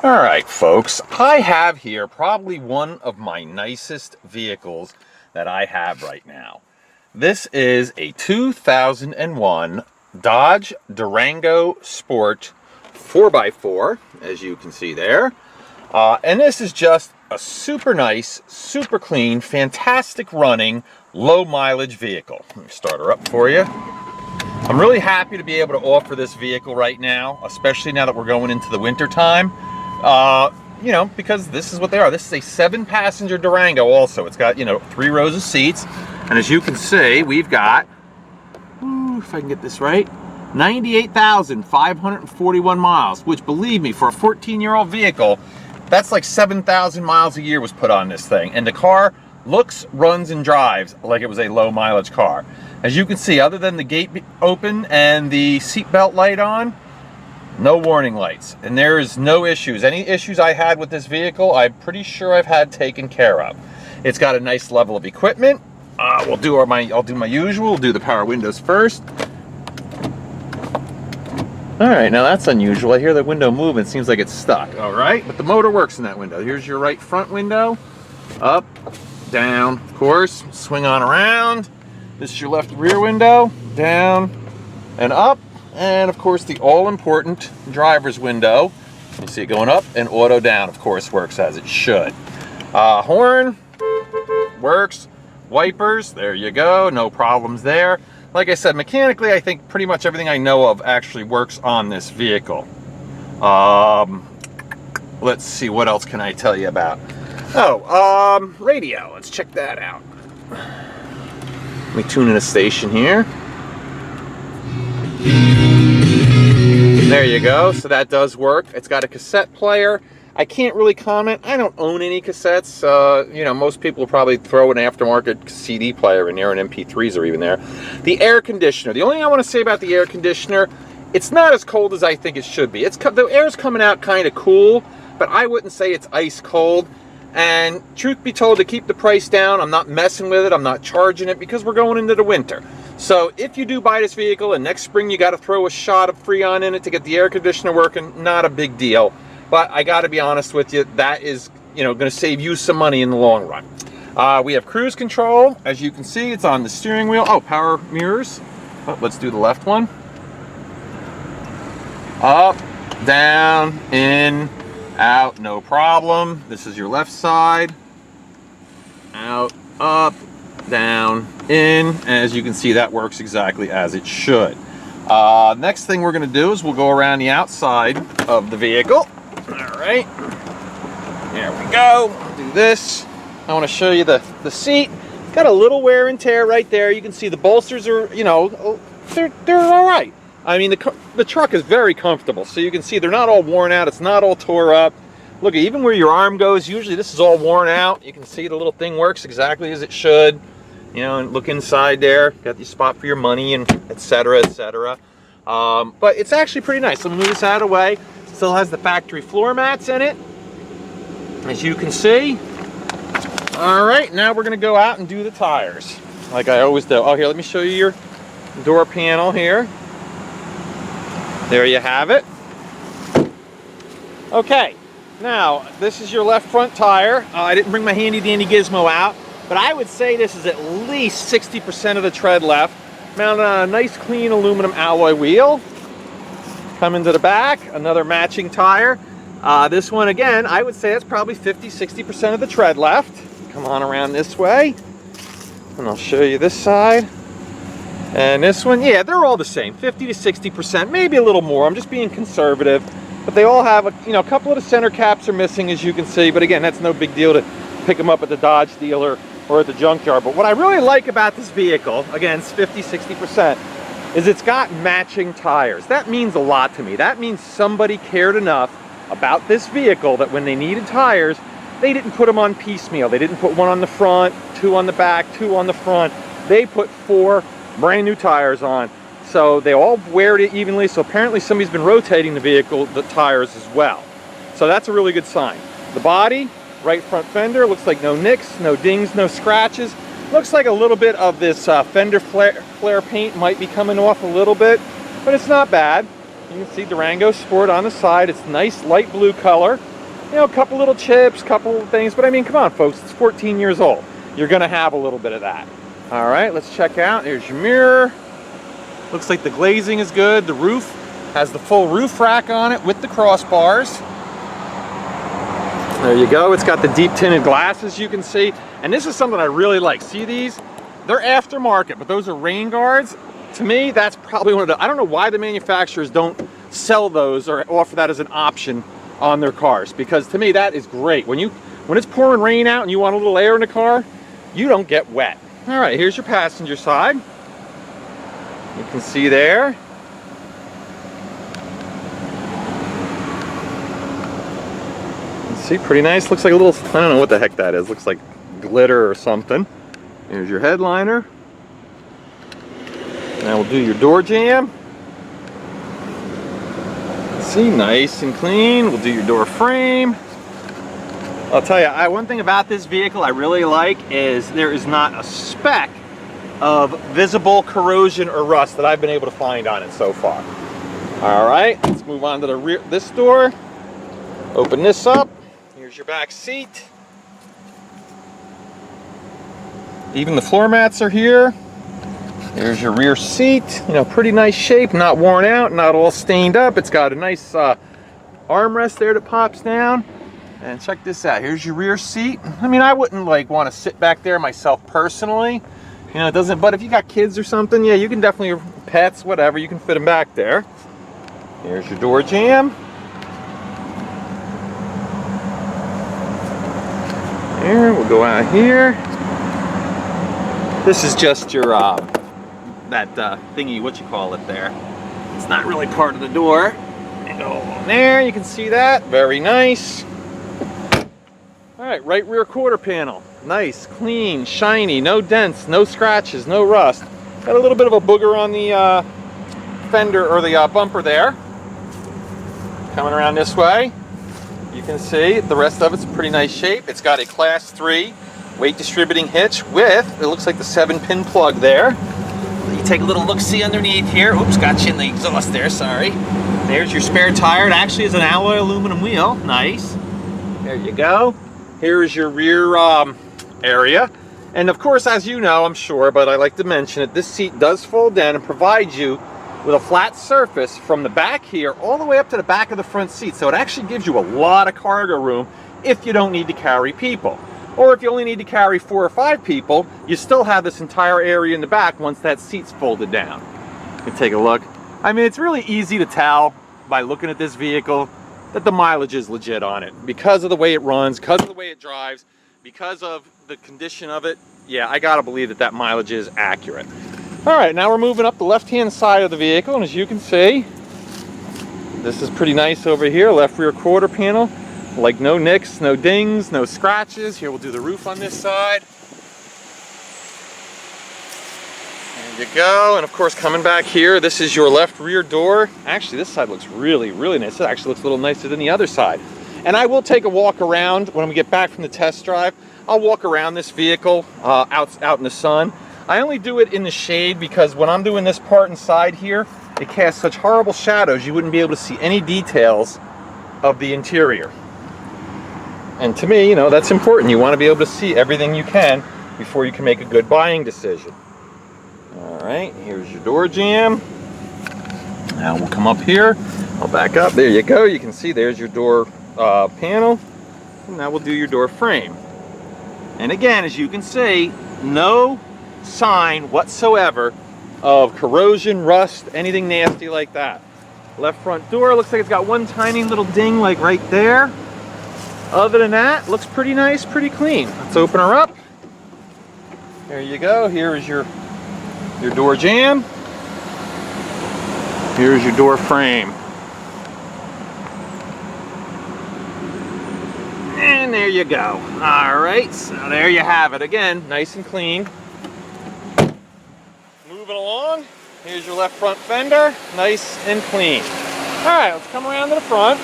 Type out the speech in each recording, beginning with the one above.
All right, folks, I have here probably one of my nicest vehicles that I have right now. This is a 2001 Dodge Durango Sport 4x4, as you can see there. And this is just a super nice, super clean, fantastic running, low mileage vehicle. Let me start her up for you. I'm really happy to be able to offer this vehicle right now, especially now that we're going into the winter time. You know, because this is what they are. This is a 7-passenger Durango also. It's got, 3 rows of seats. And as you can see, we've got, if I can get this right, 98,541 miles, which, believe me, for a 14-year-old vehicle, that's like 7,000 miles a year was put on this thing. And the car looks, runs, and drives like it was a low mileage car. As you can see, other than the gate open and the seatbelt light on, no warning lights, and there is no issues. Any issues I had with this vehicle, I'm pretty sure I've had taken care of. It's got a nice level of equipment. I'll do my usual. We'll do the power windows first. All right, now that's unusual. I hear the window move and it seems like it's stuck. All right, but the motor works in that window. Here's your right front window. Up, down, of course. Swing on around. This is your left rear window. Down and up. And of course the all-important driver's window. You see it going up, and auto down, of course, works as it should. Horn works. Wipers, there you go, no problems there. Like I said, mechanically, I think pretty much everything I know of actually works on this vehicle. Let's see, what else can I tell you about? Oh, radio, let's check that out. Let me tune in a station here. There you go, so that does work. It's got a cassette player. I can't really comment. I don't own any cassettes. Most people will probably throw an aftermarket CD player in there, and MP3s are even there. The air conditioner. The only thing I want to say about the air conditioner, it's not as cold as I think it should be. The air's coming out kind of cool, but I wouldn't say it's ice cold. And truth be told, to keep the price down, I'm not messing with it. I'm not charging it because we're going into the winter. So if you do buy this vehicle and next spring you got to throw a shot of Freon in it to get the air conditioner working, not a big deal. But I got to be honest with you, that is, going to save you some money in the long run. We have cruise control. As you can see, it's on the steering wheel. Oh, power mirrors. Oh, let's do the left one. Up, down, in, out, no problem. This is your left side. Out, up, down, in. As you can see, that works exactly as it should. Next thing we're going to do is we'll go around the outside of the vehicle. All right, there we go. I'll do this. I want to show you the seat. It's got a little wear and tear right there. You can see the bolsters are, they're all right. I mean, the truck is very comfortable, so you can see they're not all worn out. It's not all tore up. Look, even where your arm goes, usually this is all worn out. You can see the little thing works exactly as it should. And look inside there. Got the spot for your money and etc. etc. But it's actually pretty nice. Let me move this out of the way. Still has the factory floor mats in it, as you can see. All right, now we're going to go out and do the tires, like I always do. Oh, here, let me show you your door panel here. There you have it. Okay, now this is your left front tire. I didn't bring my handy dandy gizmo out, but I would say this is at least 60% of the tread left. Mounted on a nice clean aluminum alloy wheel. Coming to the back, another matching tire. This one, again, I would say that's probably 50-60% of the tread left. Come on around this way, and I'll show you this side. And this one, yeah, they're all the same, 50-60%, maybe a little more. I'm just being conservative, but they all have a couple of the center caps are missing, as you can see. But again, that's no big deal to pick them up at the Dodge dealer or at the junkyard. But what I really like about this vehicle, again, it's 50-60%. is it's got matching tires. That means a lot to me. That means somebody cared enough about this vehicle that when they needed tires, they didn't put them on piecemeal. They didn't put one on the front, 2 on the back, 2 on the front. They put 4 brand new tires on. So they all wear it evenly. So apparently somebody's been rotating the vehicle, the tires as well. So that's a really good sign. The body, right front fender, looks like no nicks, no dings, no scratches. Looks like a little bit of this fender flare paint might be coming off a little bit, but it's not bad. You can see Durango Sport on the side. It's nice light blue color. You know, a couple little chips, couple things, but I mean, come on, folks, it's 14 years old. You're gonna have a little bit of that. All right, let's check out. Here's your mirror. Looks like the glazing is good. The roof has the full roof rack on it with the crossbars. There you go. It's got the deep tinted glasses, you can see. And this is something I really like. See these? They're aftermarket, but those are rain guards. To me, that's probably one of the, I don't know why the manufacturers don't sell those or offer that as an option on their cars, because to me that is great. When it's pouring rain out and you want a little air in the car, you don't get wet. All right, here's your passenger side. You can see there. See, pretty nice. Looks like a little, I don't know what the heck that is. Looks like glitter or something. Here's your headliner. Now we'll do your door jamb. See, nice and clean. We'll do your door frame. I'll tell you, one thing about this vehicle I really like is there is not a speck of visible corrosion or rust that I've been able to find on it so far. All right, let's move on to the rear, this door. Open this up. Here's your back seat. Even the floor mats are here. There's your rear seat. You know, pretty nice shape, not worn out, not all stained up. It's got a nice armrest there that pops down. And check this out. Here's your rear seat. I mean, I wouldn't like want to sit back there myself personally. You know, it doesn't, but if you got kids or something, yeah, you can definitely, pets, whatever, you can fit them back there. Here's your door jamb. There, we'll go out here. This is just your, that thingy, what you call it there. It's not really part of the door. And go along there, you can see that, very nice. All right, right rear quarter panel. Nice, clean, shiny, no dents, no scratches, no rust. Got a little bit of a booger on the fender or the bumper there. Coming around this way, you can see the rest of it's in pretty nice shape. It's got a class 3 weight distributing hitch with, it looks like the 7-pin plug there. You take a little look-see underneath here. Oops, got you in the exhaust there, sorry. There's your spare tire. It actually is an alloy aluminum wheel. Nice. There you go. Here's your rear area. And of course, as you know, I'm sure, but I like to mention it, this seat does fold down and provides you with a flat surface from the back here all the way up to the back of the front seat. So it actually gives you a lot of cargo room if you don't need to carry people. Or if you only need to carry 4 or 5 people, you still have this entire area in the back once that seat's folded down. You can take a look. I mean, it's really easy to tell by looking at this vehicle that the mileage is legit on it because of the way it runs, because of the way it drives, because of the condition of it. Yeah, I gotta believe that that mileage is accurate. All right, now we're moving up the left-hand side of the vehicle, and as you can see, this is pretty nice over here, left rear quarter panel. Like no nicks, no dings, no scratches. Here, we'll do the roof on this side. There you go. And of course, coming back here, this is your left rear door. Actually, this side looks really, really nice. It actually looks a little nicer than the other side. And I will take a walk around when we get back from the test drive. I'll walk around this vehicle out in the sun. I only do it in the shade because when I'm doing this part inside here, it casts such horrible shadows, you wouldn't be able to see any details of the interior. And to me, you know, that's important. You want to be able to see everything you can before you can make a good buying decision. All right, here's your door jamb. Now we'll come up here. I'll back up. There you go. You can see there's your door panel. And now we'll do your door frame. And again, as you can see, no sign whatsoever of corrosion, rust, anything nasty like that. Left front door looks like it's got one tiny little ding like right there. Other than that, looks pretty nice, pretty clean. Let's open her up. There you go. Here is your door jamb. Here's your door frame. And there you go. All right, so there you have it. Again, nice and clean. Moving along. Here's your left front fender, nice and clean. All right, let's come around to the front.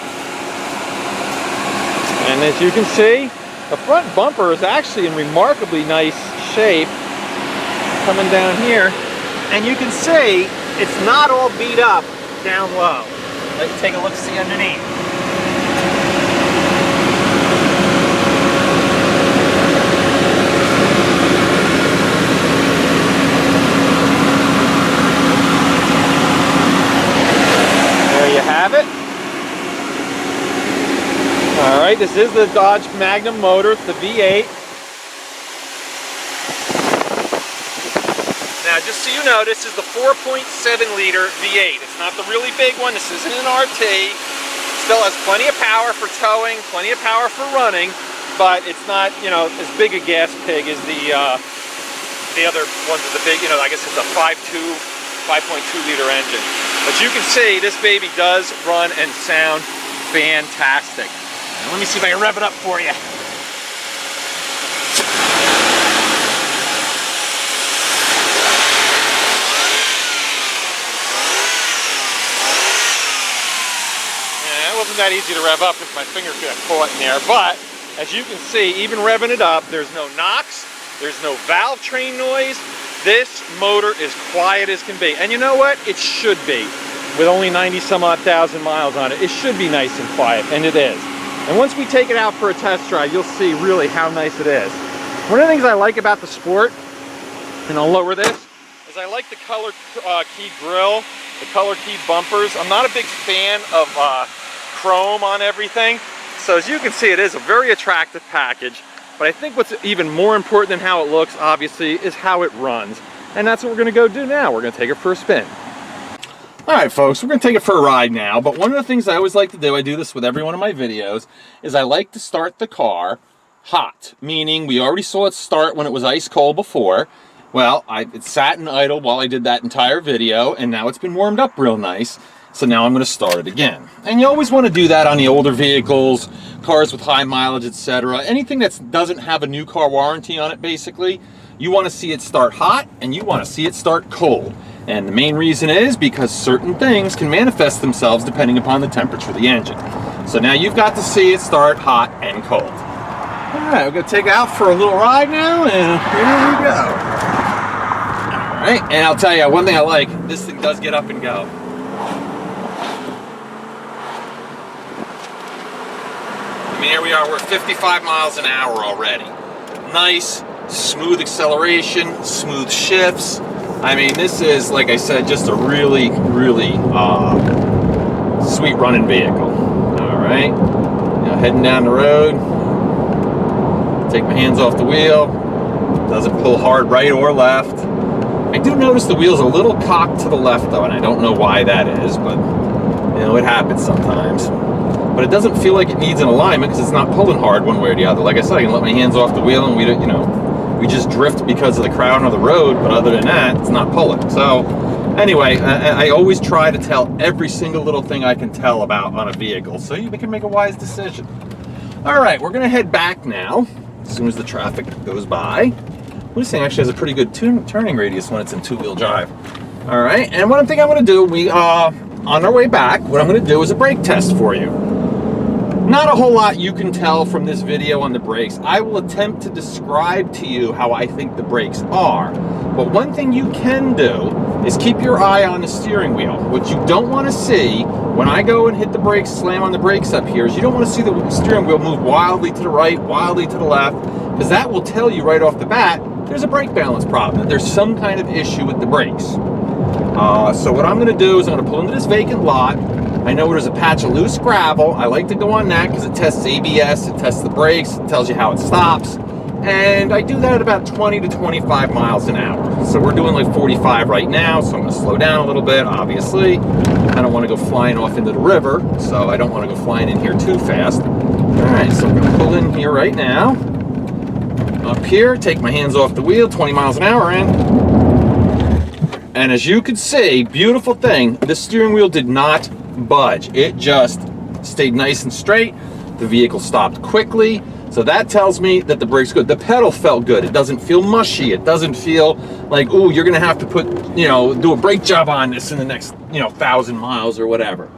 And as you can see, the front bumper is actually in remarkably nice shape coming down here. And you can see it's not all beat up down low. Let's take a look, see underneath. right, this is the Dodge Magnum motor. It's the V8. Now, just so you know, this is the 4.7-liter V8. It's not the really big one. This isn't an RT. Still has plenty of power for towing, plenty of power for running, but it's not, you know, as big a gas pig as the other ones with the big, you know, I guess it's a 5.2-liter engine. But you can see this baby does run and sound fantastic. Now, let me see if I can rev it up for you. Yeah, it wasn't that easy to rev up because my finger got caught in there, but as you can see, even revving it up, there's no knocks, there's no valve train noise. This motor is quiet as can be. And you know what? It should be. With only 90-some-odd thousand miles on it, it should be nice and quiet, and it is. And once we take it out for a test drive, you'll see really how nice it is. One of the things I like about the Sport, and I'll lower this, is I like the color key grille, the color key bumpers. I'm not a big fan of chrome on everything. So as you can see, it is a very attractive package. But I think what's even more important than how it looks, obviously, is how it runs. And that's what we're going to go do now. We're going to take it for a spin. All right, folks, we're going to take it for a ride now. But one of the things I always like to do, I do this with every one of my videos, is I like to start the car hot. Meaning, we already saw it start when it was ice cold before. Well, it sat and idle while I did that entire video, and now it's been warmed up real nice. So now I'm going to start it again. And you always want to do that on the older vehicles, cars with high mileage, etc. Anything that doesn't have a new car warranty on it, basically, you want to see it start hot and you want to see it start cold. And the main reason is because certain things can manifest themselves depending upon the temperature of the engine. So now you've got to see it start hot and cold. All right, we're going to take it out for a little ride now, and here we go. All right, and I'll tell you one thing I like, this thing does get up and go. I mean, here we are, we're 55 miles an hour already. Nice, smooth acceleration, smooth shifts. I mean, this is, like I said, just a really, really sweet running vehicle. All right, now heading down the road. Take my hands off the wheel. Doesn't pull hard right or left. I do notice the wheel's a little cocked to the left, though, and I don't know why that is, but, you know, it happens sometimes. But it doesn't feel like it needs an alignment because it's not pulling hard one way or the other. Like I said, I can let my hands off the wheel and we just drift because of the crowd on the road, but other than that, it's not pulling. So anyway, I always try to tell every single little thing I can tell about on a vehicle so you can make a wise decision. All right, we're gonna head back now as soon as the traffic goes by. This thing actually has a pretty good turning radius when it's in two-wheel drive. All right, and what I think I'm gonna do, on our way back, what I'm gonna do is a brake test for you. Not a whole lot you can tell from this video on the brakes. I will attempt to describe to you how I think the brakes are. But one thing you can do is keep your eye on the steering wheel. What you don't want to see when I go and hit the brakes, slam on the brakes up here, is you don't want to see the steering wheel move wildly to the right, wildly to the left, because that will tell you right off the bat there's a brake balance problem, that there's some kind of issue with the brakes. So what I'm going to do is I'm going to pull into this vacant lot. I know there's a patch of loose gravel. I like to go on that because it tests ABS, it tests the brakes, it tells you how it stops. And I do that at about 20 to 25 miles an hour. So we're doing like 45 right now, so I'm going to slow down a little bit, obviously. I don't want to go flying off into the river, so I don't want to go flying in here too fast. All right, so I'm going to pull in here right now. Up here, take my hands off the wheel, 20 miles an hour in. And as you can see, beautiful thing, the steering wheel did not budge. It just stayed nice and straight. The vehicle stopped quickly. So that tells me that the brake's good. The pedal felt good. It doesn't feel mushy. It doesn't feel like, ooh, you're gonna have to put, do a brake job on this in the next, 1,000 miles or whatever.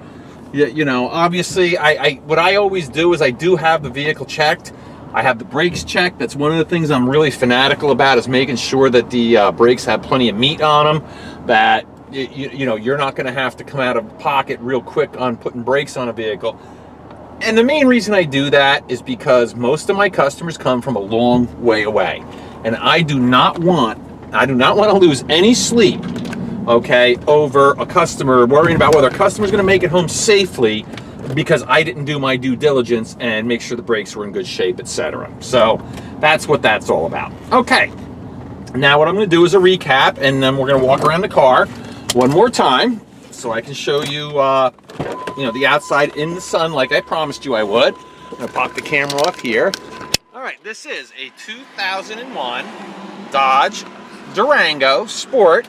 Obviously, what I always do is I do have the vehicle checked. I have the brakes checked. That's one of the things I'm really fanatical about, is making sure that the brakes have plenty of meat on them, that you're not gonna have to come out of pocket real quick on putting brakes on a vehicle. And the main reason I do that is because most of my customers come from a long way away. And I do not want to lose any sleep, okay, over a customer, worrying about whether a customer's going to make it home safely because I didn't do my due diligence and make sure the brakes were in good shape, etc. So that's what that's all about. Okay, now what I'm going to do is a recap, and then we're going to walk around the car one more time so I can show you, you know, the outside in the sun like I promised you I would. I'm going to pop the camera off here. All right, this is a 2001 Dodge Durango Sport,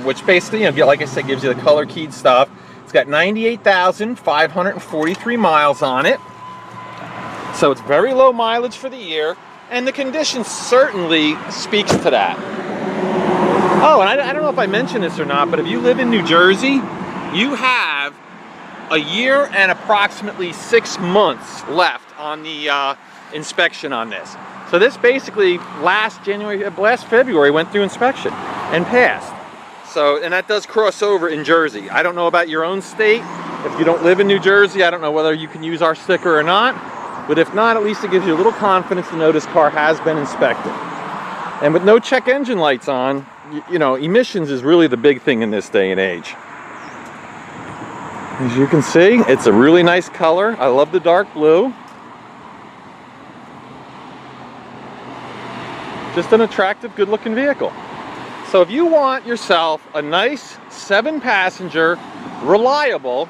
which basically, you know, like I said, gives you the color keyed stuff. It's got 98,543 miles on it, so it's very low mileage for the year, and the condition certainly speaks to that. Oh, and I don't know if I mentioned this or not, but if you live in New Jersey, you have a year and approximately 6 months left on the inspection on this. So this basically last February went through inspection and passed. So, and that does cross over in Jersey. I don't know about your own state. If you don't live in New Jersey, I don't know whether you can use our sticker or not. But if not, at least it gives you a little confidence to know this car has been inspected. And with no check engine lights on, you know, emissions is really the big thing in this day and age. As you can see, it's a really nice color. I love the dark blue. Just an attractive, good-looking vehicle. So if you want yourself a nice 7-passenger, reliable,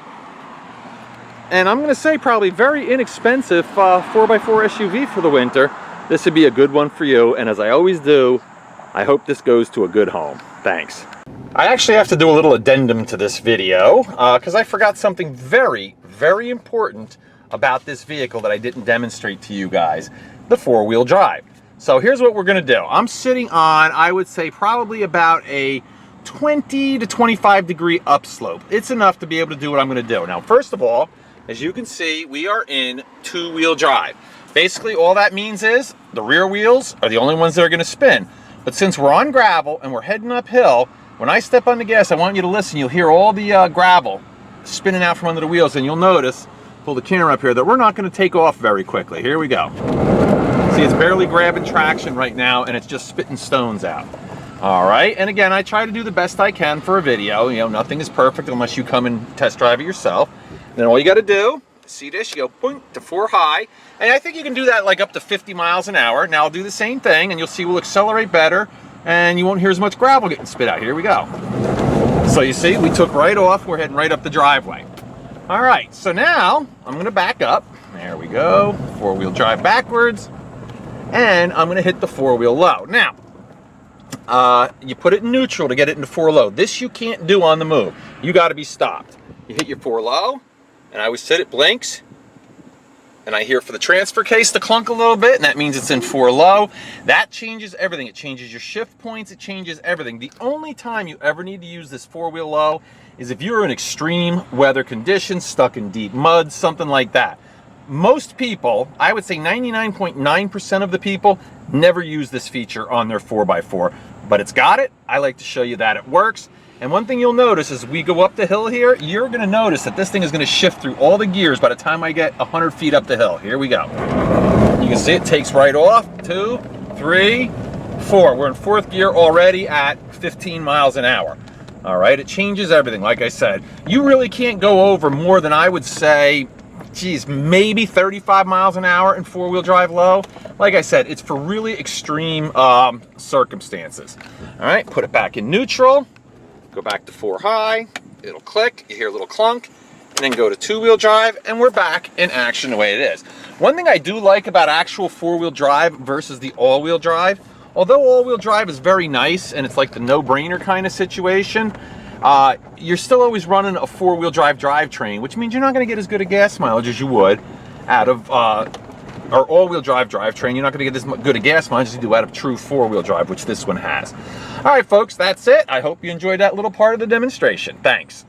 and I'm going to say probably very inexpensive 4x4 SUV for the winter, this would be a good one for you. And as I always do, I hope this goes to a good home. Thanks. I actually have to do a little addendum to this video because I forgot something very, very important about this vehicle that I didn't demonstrate to you guys, the 4-wheel drive. So here's what we're going to do. I'm sitting on, I would say, probably about a 20 to 25 degree upslope. It's enough to be able to do what I'm going to do. Now, first of all, as you can see, we are in 2-wheel drive. Basically, all that means is the rear wheels are the only ones that are going to spin. But since we're on gravel and we're heading uphill, when I step on the gas, I want you to listen. You'll hear all the gravel spinning out from under the wheels, and you'll notice, pull the camera up here, that we're not going to take off very quickly. Here we go. See, it's barely grabbing traction right now, and it's just spitting stones out. All right, and again, I try to do the best I can for a video. You know, nothing is perfect unless you come and test drive it yourself. Then all you got to do, see this, you go boink to 4 high, and I think you can do that like up to 50 miles an hour. Now I'll do the same thing, and you'll see we'll accelerate better, and you won't hear as much gravel getting spit out. Here we go. So you see, we took right off. We're heading right up the driveway. All right, so now I'm going to back up. There we go. 4-wheel drive backwards. And I'm going to hit the 4-wheel low. Now, you put it in neutral to get it into 4 low. This you can't do on the move. You got to be stopped. You hit your 4 low, and I always sit, it blinks, and I hear for the transfer case to clunk a little bit, and that means it's in 4 low. That changes everything. It changes your shift points. It changes everything. The only time you ever need to use this 4-wheel low is if you're in extreme weather conditions, stuck in deep mud, something like that. Most people, I would say 99.9% of the people, never use this feature on their 4x4, but it's got it. I like to show you that it works. And one thing you'll notice as we go up the hill here, you're going to notice that this thing is going to shift through all the gears by the time I get 100 feet up the hill. Here we go. You can see it takes right off. 2, 3, 4. We're in 4th gear already at 15 miles an hour. All right, it changes everything. Like I said, you really can't go over more than, I would say, geez, maybe 35 miles an hour in 4-wheel drive low. Like I said, it's for really extreme circumstances. All right, put it back in neutral, go back to 4 high, it'll click, you hear a little clunk, and then go to 2-wheel drive, and we're back in action the way it is. One thing I do like about actual 4-wheel drive versus the all-wheel drive, although all-wheel drive is very nice and it's like the no-brainer kind of situation, you're still always running a 4-wheel drive drivetrain, which means you're not going to get as good a gas mileage as you would out of our all-wheel drive drivetrain. You're not going to get as good a gas mileage as you do out of true 4-wheel drive, which this one has. All right, folks, that's it. I hope you enjoyed that little part of the demonstration. Thanks.